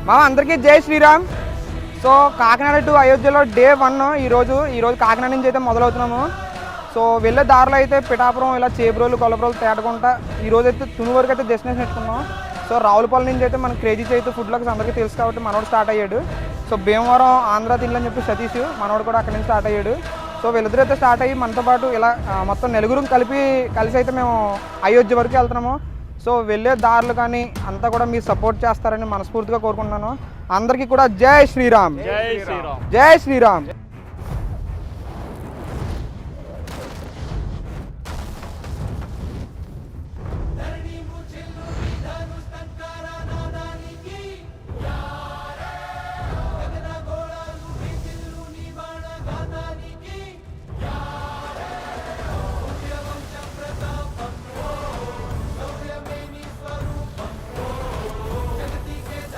మా అందరికీ జై శ్రీరామ్. సో కాకినాడ టు అయోధ్యలో డే 1 ఈరోజు కాకినాడ నుంచి అయితే మొదలవుతున్నాము. సో వెళ్ళే దారిలో అయితే పిఠాపురం, ఇలా చేబ్రోలు, గొల్లపురం, తేటకుంట, ఈరోజు అయితే తుని వరకు అయితే డెస్టినేషన్ పెట్టుకున్నాం. సో రావులపల్లి నుంచి అయితే మన క్రేజీ చైతు ఫుడ్ బ్లాగ్స్ అందరికీ తెలుసు కాబట్టి మనోడు స్టార్ట్ అయ్యాడు. సో భీమవరం ఆంధ్ర తిల్లని చెప్పి సతీష్ మనోడు కూడా అక్కడి నుంచి స్టార్ట్ అయ్యాడు. సో వీళ్ళిద్దరు అయితే స్టార్ట్ అయ్యి మనతో పాటు ఇలా మొత్తం నలుగురు కలిసి అయితే మేము అయోధ్య వరకు వెళ్తున్నాము. సో వెళ్ళే దారులు కానీ అంతా కూడా మీరు సపోర్ట్ చేస్తారని మనస్ఫూర్తిగా కోరుకుంటున్నాను. అందరికీ కూడా జై శ్రీరామ్, జై శ్రీరామ్, జై శ్రీరామ్.